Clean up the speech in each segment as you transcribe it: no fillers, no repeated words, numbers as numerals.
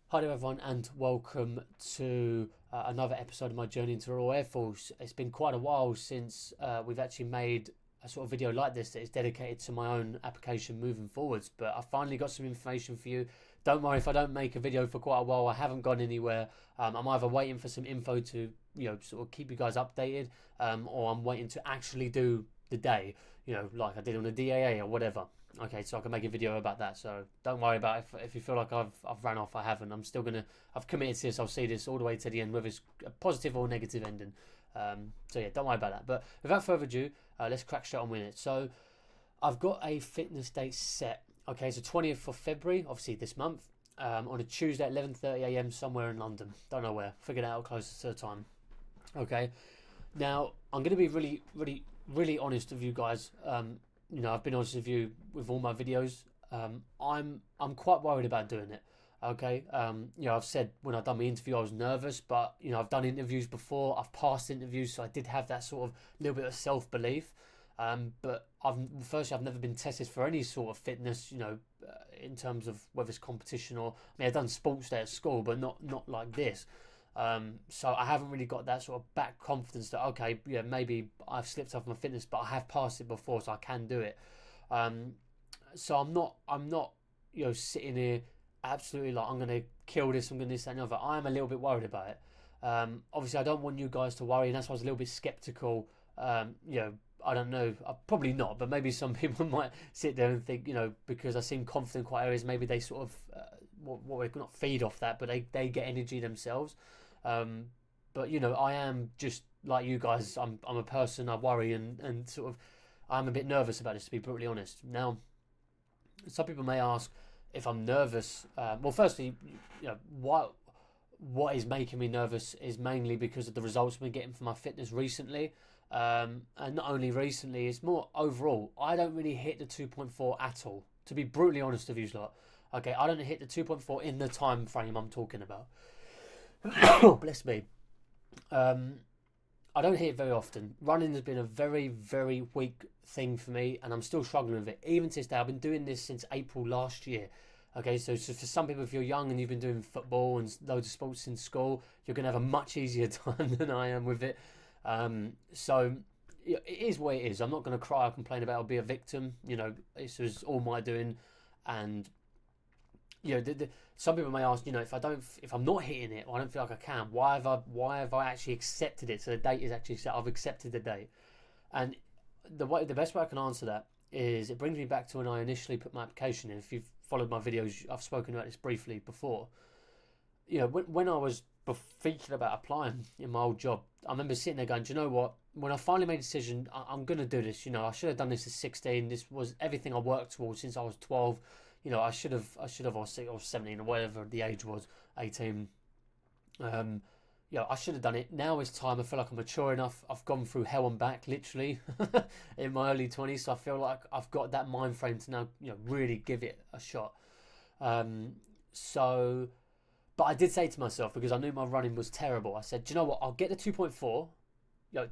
Hi there everyone and welcome to another episode of my journey into the Royal Air Force. It's been quite a while since we've actually made a sort of video like this that is dedicated to my own application moving forwards, but I finally got some information for you. Don't worry if I don't make a video for quite a while. I haven't gone anywhere. I'm either waiting for some info to sort of keep you guys updated, or I'm waiting to actually do the day, like I did on the DAA or whatever. Okay, so I can make a video about that. So don't worry about if you feel like I've ran off. I haven't. I've committed to this. I'll see this all the way to the end, whether it's a positive or negative ending. So yeah, don't worry about that. But without further ado, let's crack straight on with it. So I've got a fitness date set. Okay, so 20th of February, obviously this month, on a Tuesday at 11:30 a.m. somewhere in London. Don't know where. Figured it out closer to the time. Okay. Now I'm going to be really honest with you guys. I've been honest with you with all my videos. I'm quite worried about doing it. Okay. I've said when I've done my interview I was nervous, but I've done interviews before. I've passed interviews, so I did have that sort of little bit of self belief. But I've never been tested for any sort of fitness. In terms of whether it's competition or I've done sports day at school, but not like this. So I haven't really got that sort of back confidence that okay, yeah, maybe I've slipped off my fitness, but I have passed it before, so I can do it. So I'm not sitting here absolutely like I'm gonna kill this, I'm gonna this that, and the other. I am a little bit worried about it. Obviously I don't want you guys to worry, and that's why I was a little bit skeptical. I don't know, probably not, but maybe some people might sit there and think, because I seem confident in quite areas, maybe they sort of, we not feed off that, but they get energy themselves. But I am just like you guys. I'm a person. I worry and sort of I'm a bit nervous about this, to be brutally honest. Now, some people may ask if I'm nervous. Well, firstly, what is making me nervous is mainly because of the results I've been getting from my fitness recently. And not only recently, it's more overall. I don't really hit the 2.4 at all. To be brutally honest with you lot. Okay, I don't hit the 2.4 in the time frame I'm talking about. Bless me. I don't hit it very often. Running has been a very, very weak thing for me, and I'm still struggling with it. Even to this day, I've been doing this since April last year. Okay, so for some people, if you're young and you've been doing football and loads of sports in school, you're going to have a much easier time than I am with it. So it is what it is. I'm not going to cry or complain about it or be a victim. This was all my doing, and some people may ask, if I'm not hitting it, or I don't feel like I can, why have I actually accepted it? So the date is actually set. I've accepted the date, and the best way I can answer that is it brings me back to when I initially put my application in. If you've followed my videos, I've spoken about this briefly before. When I was thinking about applying in my old job, I remember sitting there going, do you know what? When I finally made a decision, I'm going to do this. I should have done this at 16. This was everything I worked towards since I was 12. I should have, or 17 or whatever the age was, 18. I should have done it. Now it's time. I feel like I'm mature enough. I've gone through hell and back, literally, in my early 20s. So I feel like I've got that mind frame to now, really give it a shot. But I did say to myself, because I knew my running was terrible, I said, do you know what? I'll get the 2.4.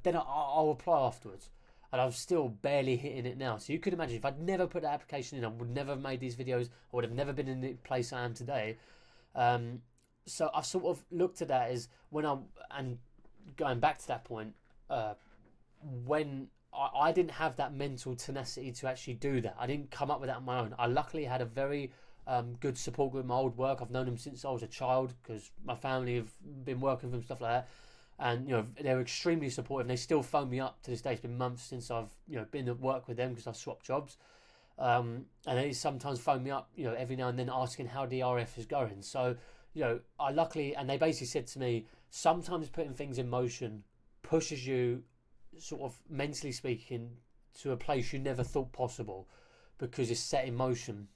Then I'll apply afterwards. And I'm still barely hitting it now. So you could imagine if I'd never put that application in, I would never have made these videos. I would have never been in the place I am today. So I've sort of looked at that as and going back to that point, when I didn't have that mental tenacity to actually do that. I didn't come up with that on my own. I luckily had a very good support group with my old work. I've known them since I was a child because my family have been working with them, stuff like that. And they're extremely supportive. And they still phone me up to this day. It's been months since I've been at work with them because I've swapped jobs. And they sometimes phone me up every now and then asking how the RAF is going. So I luckily, and they basically said to me, sometimes putting things in motion pushes you, sort of mentally speaking, to a place you never thought possible because it's set in motion.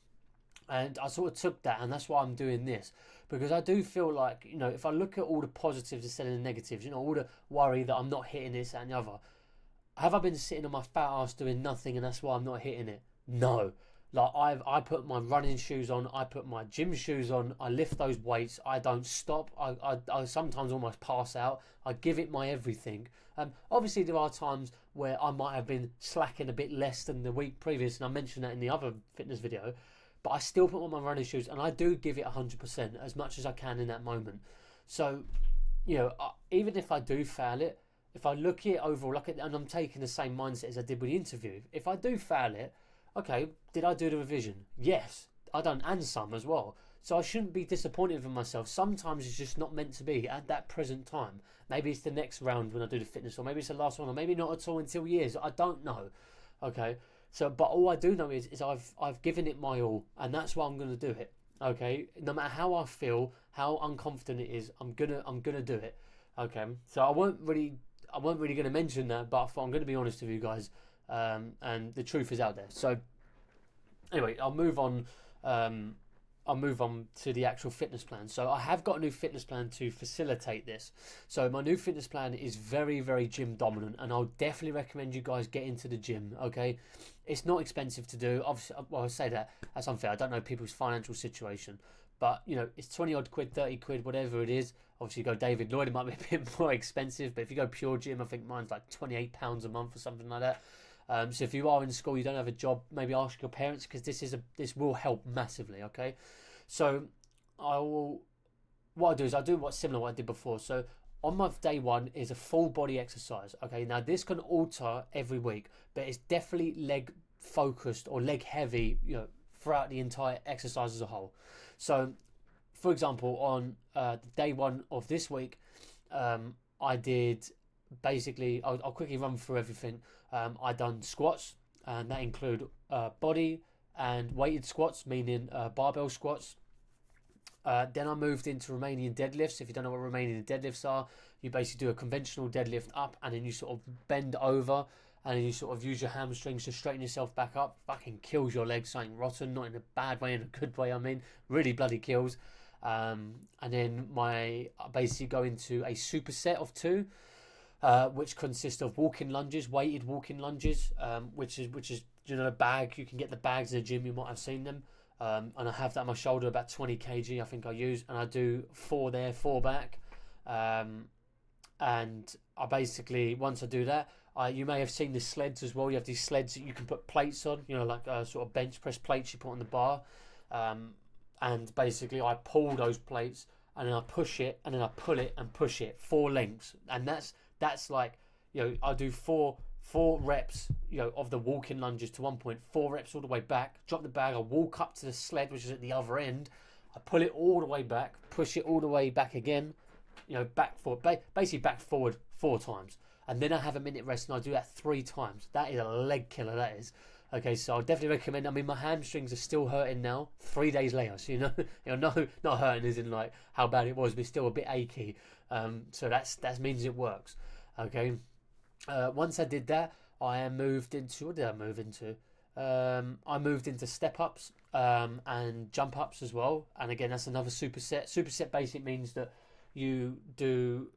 And I sort of took that, and that's why I'm doing this. Because I do feel like, if I look at all the positives instead of the negatives, all the worry that I'm not hitting this and the other, have I been sitting on my fat ass doing nothing and that's why I'm not hitting it? No. Like, I put my running shoes on, I put my gym shoes on, I lift those weights, I don't stop, I sometimes almost pass out, I give it my everything. Obviously there are times where I might have been slacking a bit less than the week previous, and I mentioned that in the other fitness video, but I still put on my running shoes and I do give it 100% as much as I can in that moment. So, even if I do fail it, if I look at it overall, and I'm taking the same mindset as I did with the interview, if I do fail it, okay, did I do the revision? Yes, I done, and some as well. So I shouldn't be disappointed in myself. Sometimes it's just not meant to be at that present time. Maybe it's the next round when I do the fitness, or maybe it's the last one, or maybe not at all until years. I don't know. Okay, so but all I do know is I've given it my all, and that's why I'm gonna do it. Okay, no matter how I feel, how unconfident it is, I'm gonna do it. Okay, so I weren't really gonna mention that, but I thought I'm gonna be honest with you guys, and the truth is out there. So anyway, I'll move on. I'll move on to the actual fitness plan. So I have got a new fitness plan to facilitate this. So my new fitness plan is very, very gym dominant, and I'll definitely recommend you guys get into the gym. Okay, it's not expensive to do. Obviously, well, I say that's unfair. I don't know people's financial situation, but it's 20 odd quid, 30 quid, whatever it is. Obviously, you go David Lloyd, it might be a bit more expensive, but if you go pure gym, I think mine's like £28 a month or something like that. So if you are in school, you don't have a job, maybe ask your parents, because this will help massively. Okay, so what I do is I do what's similar to what I did before. So on my day one is a full body exercise. Okay, now this can alter every week, but it's definitely leg focused or leg heavy, throughout the entire exercise as a whole. So, for example, on day one of this week, I did basically. I'll quickly run through everything. I done squats, and that include body and weighted squats, meaning barbell squats. Then I moved into Romanian deadlifts. If you don't know what Romanian deadlifts are, you basically do a conventional deadlift up, and then you sort of bend over, and then you sort of use your hamstrings to straighten yourself back up. Fucking kills your legs, something rotten, not in a bad way, in a good way. I mean, really bloody kills. And then I basically go into a superset of 2. Which consists of walking lunges, weighted walking lunges, which is a bag. You can get the bags in the gym. You might have seen them. And I have that on my shoulder, about 20 kg. I think I use, and I do 4 there, 4 back. And I basically, once I do that, you may have seen the sleds as well. You have these sleds that you can put plates on. Like sort of bench press plates you put on the bar. And basically, I pull those plates, and then I push it, and then I pull it and push it 4 lengths, and that's like, I do four reps, of the walking lunges to 1 point, 4 reps all the way back, drop the bag, I walk up to the sled, which is at the other end, I pull it all the way back, push it all the way back again, back forward, basically back forward 4 times. And then I have a minute rest, and I do that 3 times. That is a leg killer, that is. Okay, so I'll definitely recommend. I mean, my hamstrings are still hurting now, 3 days later. So no, not hurting as in like how bad it was, but still a bit achy. So that means it works. Okay. Once I did that, I moved into. What did I move into? I moved into step ups and jump ups as well. And again, that's another superset. Superset basic means that you do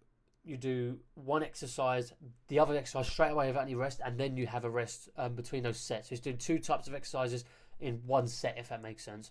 one exercise, the other exercise straight away without any rest, and then you have a rest between those sets. So it's doing 2 types of exercises in one set, if that makes sense.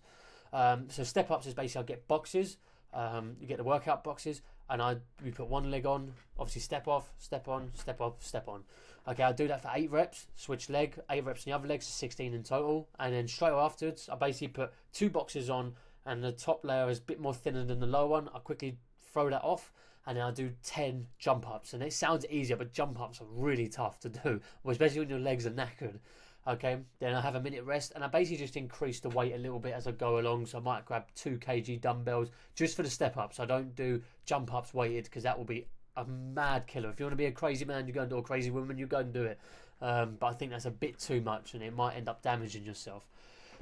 So step ups is basically I get boxes, you get the workout boxes, and we put one leg on, obviously step off, step on, step off, step on. Okay, I do that for 8 reps, switch leg, 8 reps in the other legs, 16 in total, and then straight afterwards I basically put 2 boxes on, and the top layer is a bit more thinner than the lower one. I quickly throw that off, and then I do 10 jump ups. And it sounds easier, but jump ups are really tough to do, especially when your legs are knackered. Okay, then I have a minute rest, and I basically just increase the weight a little bit as I go along. So I might grab 2 kg dumbbells just for the step ups. I don't do jump ups weighted, because that will be a mad killer. If you want to be a crazy man, you go and do a crazy woman, you go and do it. But I think that's a bit too much, and it might end up damaging yourself.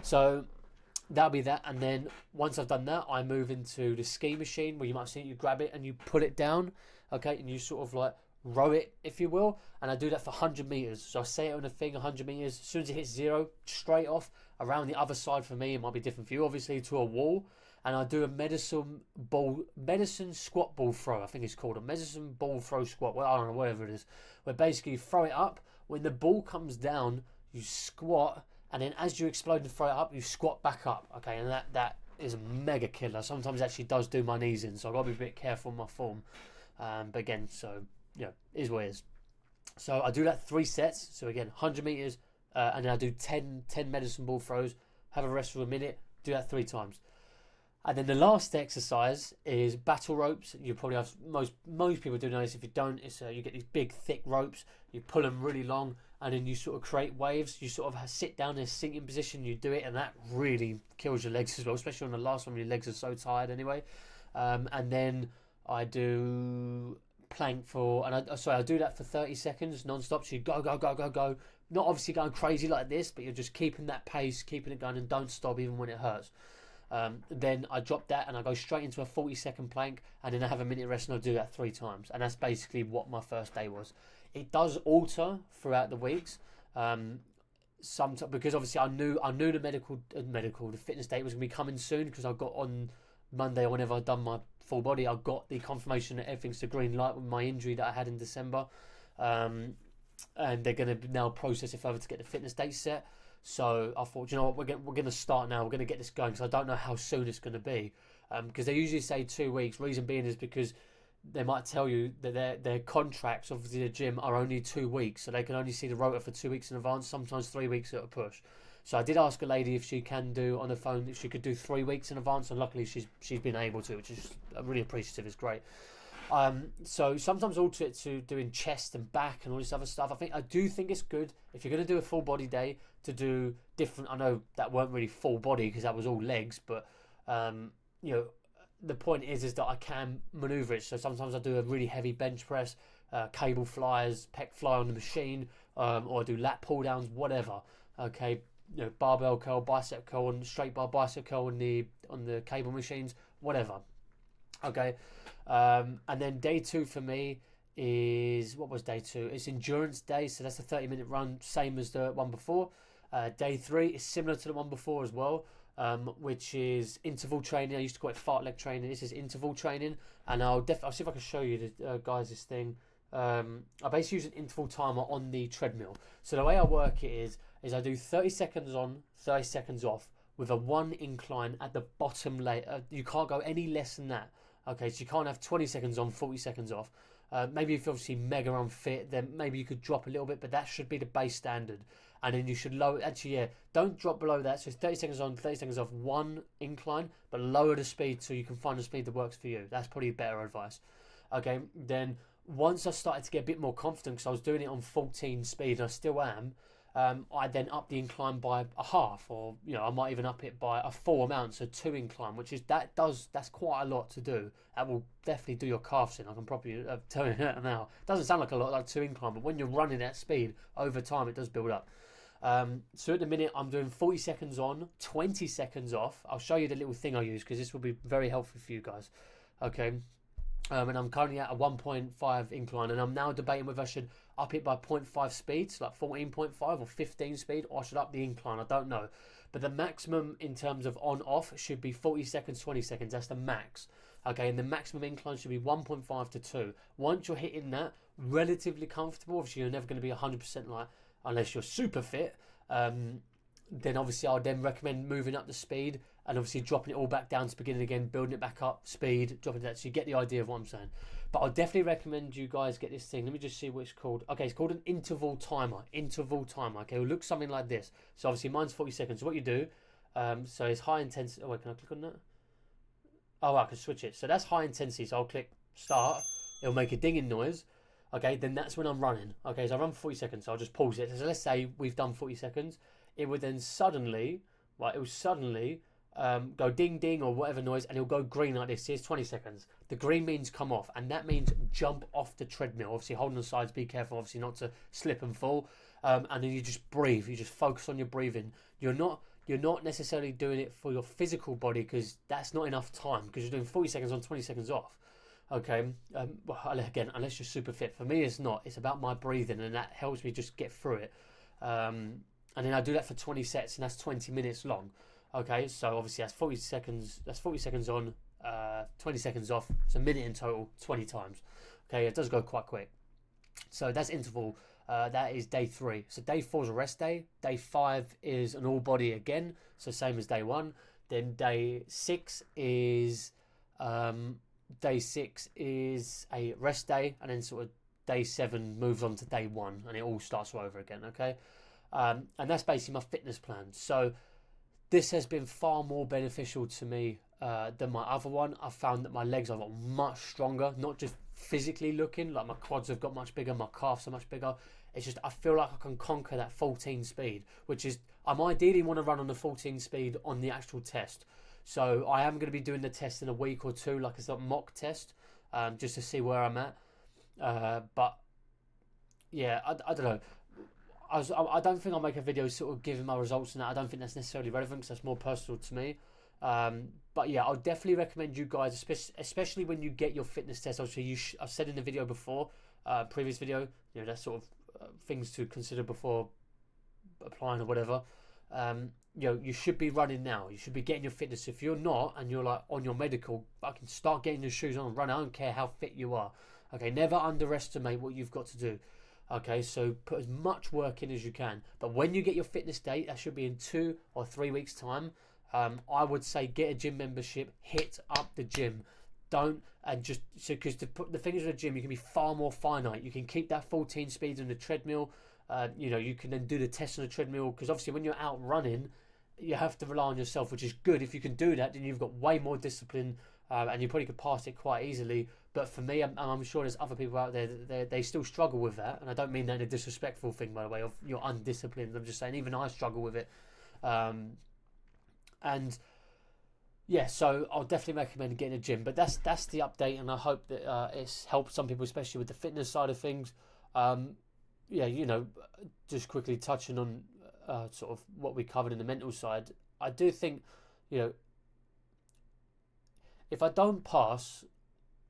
So that'll be that. And then once I've done that, I move into the ski machine, where you might see it, you grab it and you pull it down, okay, and you sort of like row it, if you will. And I do that for 100 meters. So I say it on a thing, 100 meters. As soon as it hits 0, straight off around the other side. For me, it might be different for you, obviously, to a wall. And I do a medicine squat ball throw, I think it's called a medicine ball throw squat. Well, I don't know, whatever it is. Where basically you throw it up. When the ball comes down, you squat, and then as you explode and throw it up, you squat back up. Okay, and that is a mega killer. Sometimes it actually does do my knees in, so I've got to be a bit careful with my form. But again, so it is what it is. So I do that 3 sets. So again, 100 meters, and then I do 10 medicine ball throws. Have a rest for a minute. Do that 3 times. And then the last exercise is battle ropes. You probably have most people do know this. If you don't, it's you get these big thick ropes. You pull them really long, and then you sort of create waves. You sort of sit down in a sinking position. You do it, and that really kills your legs as well, especially on the last one. Your legs are so tired anyway. And then I do plank for, and I do that for 30 seconds non-stop. So you go, go, go, go, go. Not obviously going crazy like this, but you're just keeping that pace, keeping it going, and don't stop even when it hurts. Then I drop that and I go straight into a 40-second plank, and then I have a minute rest, and I do that 3 times. And that's basically what my first day was. It does alter throughout the weeks, sometimes because obviously I knew the fitness date was going to be coming soon, because I got on Monday or whenever I'd done my full body, I got the confirmation that everything's the green light with my injury that I had in December, and they're going to now process it further to get the fitness date set. So I thought, you know what, we're going to start now. We're going to get this going, because I don't know how soon it's going to be. Because they usually say 2 weeks. Reason being is because they might tell you that their contracts of the gym are only 2 weeks, so they can only see the rota for 2 weeks in advance. Sometimes 3 weeks at a push. So I did ask a lady if she can do on the phone, if she could do 3 weeks in advance, and luckily she's been able to, which is really appreciative. It's great. So sometimes alter it to doing chest and back and all this other stuff. I do think it's good if you're going to do a full body day to do different. I know that weren't really full body because that was all legs, but you know, the point is that I can maneuver it. So sometimes I do a really heavy bench press, cable flyers, pec fly on the machine, or I do lat pull downs, whatever. Okay, you know, barbell curl, bicep curl, and straight bar bicep curl on the cable machines, whatever. Okay, and then day 2 for me is, what was day 2? It's endurance day, so that's a 30-minute run, same as the one before. Day 3 is similar to the one before as well, which is interval training. I used to call it fartlek training. This is interval training, and I'll see if I can show you guys this thing. I basically use an interval timer on the treadmill. So the way I work it is I do 30 seconds on, 30 seconds off, with a 1 incline at the bottom layer. You can't go any less than that. Okay, so you can't have 20 seconds on, 40 seconds off. Maybe if you're obviously mega unfit, then maybe you could drop a little bit, but that should be the base standard. And then you should lower, actually, yeah, don't drop below that. So 30 seconds on, 30 seconds off, 1 incline, but lower the speed so you can find the speed that works for you. That's probably better advice. Okay, then once I started to get a bit more confident, because I was doing it on 14 speed, and I still am, I then up the incline by a half, or you know, I might even up it by a full amount, so 2 incline, which is that's quite a lot to do. That will definitely do your calves in. I can probably tell you that now. It doesn't sound like a lot, like 2 incline, but when you're running at speed over time, it does build up. So at the minute I'm doing 40 seconds on, 20 seconds off. I'll show you the little thing I use, because this will be very helpful for you guys. Okay. And I'm currently at a 1.5 incline, and I'm now debating whether I should up it by 0.5 speed, so like 14.5 or 15 speed, or I should up the incline. I don't know. But the maximum in terms of on-off should be 40 seconds, 20 seconds. That's the max. Okay, and the maximum incline should be 1.5 to 2. Once you're hitting that, relatively comfortable, obviously you're never going to be 100% like, unless you're super fit, then obviously I'll then recommend moving up the speed and obviously dropping it all back down to beginning again, building it back up, speed, dropping that, so you get the idea of what I'm saying. But I'll definitely recommend you guys get this thing. Let me just see what it's called. Okay, it's called an interval timer. Okay, it'll look something like this. So obviously mine's 40 seconds. So what you do, so it's high intensity. Oh wait, can I click on that? Oh, I can switch it. So that's high intensity. So I'll click start. It'll make a dinging noise. Okay, then that's when I'm running. Okay, so I run for 40 seconds. So I'll just pause it. So let's say we've done 40 seconds. It would then suddenly, go ding ding or whatever noise, and it'll go green like this. Here's 20 seconds. The green means come off, and that means jump off the treadmill. Obviously holding the sides, be careful obviously not to slip and fall. And then you just breathe. You just focus on your breathing. You're not necessarily doing it for your physical body, because that's not enough time, because you're doing 40 seconds on, 20 seconds off. Okay, well, again, unless you're super fit. For me, it's not. It's about my breathing, and that helps me just get through it. And then I do that for 20 sets, and that's 20 minutes long. Okay, so obviously that's 40 seconds. That's 40 seconds on, 20 seconds off. It's a minute in total, 20 times. Okay, it does go quite quick. So that's interval. That is day 3. So day 4 is a rest day. Day 5 is an all body again. So same as day 1. Then day 6 is a rest day, and then sort of day 7 moves on to day 1, and it all starts all over again. Okay, and that's basically my fitness plan. So This has been far more beneficial to me than my other one. I've found that my legs are much stronger, not just physically looking, like my quads have got much bigger, my calves are much bigger. It's just I feel like I can conquer that 14 speed, which is, I'm ideally want to run on the 14 speed on the actual test. So I am going to be doing the test in a week or two, like it's a mock test, just to see where I'm at. But yeah, I don't know. I don't think I'll make a video sort of giving my results and that. I don't think that's necessarily relevant because that's more personal to me. But yeah, I'll definitely recommend you guys, especially when you get your fitness test. Obviously, I've said in the video before, previous video, you know, that's sort of things to consider before applying or whatever. You know, you should be running now. You should be getting your fitness. If you're not and you're like on your medical, fucking start getting your shoes on and run. I don't care how fit you are. Okay, never underestimate what you've got to do. Okay, so put as much work in as you can. But when you get your fitness date, that should be in 2 or 3 weeks' time. I would say get a gym membership, hit up the gym. Don't, and just, so, because the thing is with the gym, you can be far more finite. You can keep that 14 speed on the treadmill. You know, you can then do the test on the treadmill, because obviously when you're out running, you have to rely on yourself, which is good. If you can do that, then you've got way more discipline, and you probably could pass it quite easily. But for me, I'm sure there's other people out there that they still struggle with that, and I don't mean that in a disrespectful thing, by the way, of you're undisciplined. I'm just saying even I struggle with it. And yeah, so I'll definitely recommend getting a gym. But that's the update, and I hope that it's helped some people, especially with the fitness side of things. Yeah, you know, just quickly touching on sort of what we covered in the mental side. I do think, you know, if I don't pass,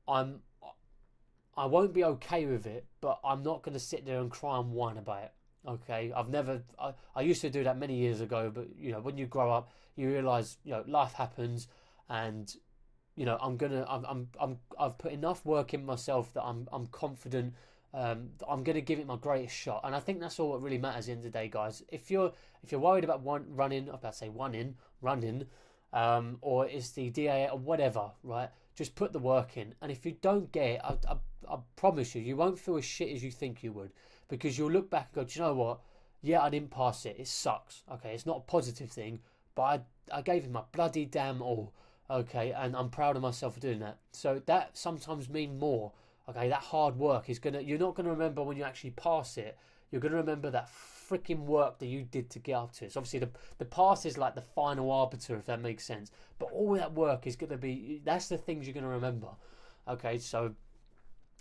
I won't be okay with it, but I'm not going to sit there and cry and whine about it. Okay, I used to do that many years ago, but you know, when you grow up, you realise, you know, life happens, and you know, I've put enough work in myself that I'm confident. I'm going to give it my greatest shot, and I think that's all that really matters at the end of the day, guys. If you're worried about running, or it's the DA or whatever, right? Just put the work in, and if you don't get it, I promise you won't feel as shit as you think you would, because you'll look back and go, do you know what? Yeah, I didn't pass it. It sucks. Okay, it's not a positive thing, but I gave it my bloody damn all. Okay, and I'm proud of myself for doing that. So that sometimes means more. Okay, that hard work is you're not gonna remember when you actually pass it. You're gonna remember that freaking work that you did to get up to it. So obviously the pass is like the final arbiter, if that makes sense. But all that work is gonna be, that's the things you're gonna remember. Okay, so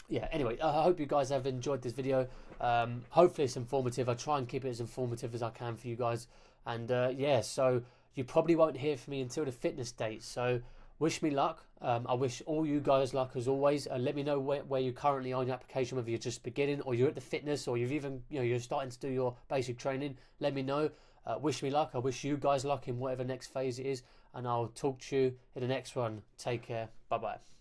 yeah, anyway, I hope you guys have enjoyed this video. Hopefully it's informative. I try and keep it as informative as I can for you guys. And yeah, so you probably won't hear from me until the fitness date. So wish me luck. I wish all you guys luck as always. Let me know where you're currently on your application, whether you're just beginning or you're at the fitness, or you've even, you know, you're starting to do your basic training. Let me know. Wish me luck. I wish you guys luck in whatever next phase it is, and I'll talk to you in the next one. Take care. Bye bye.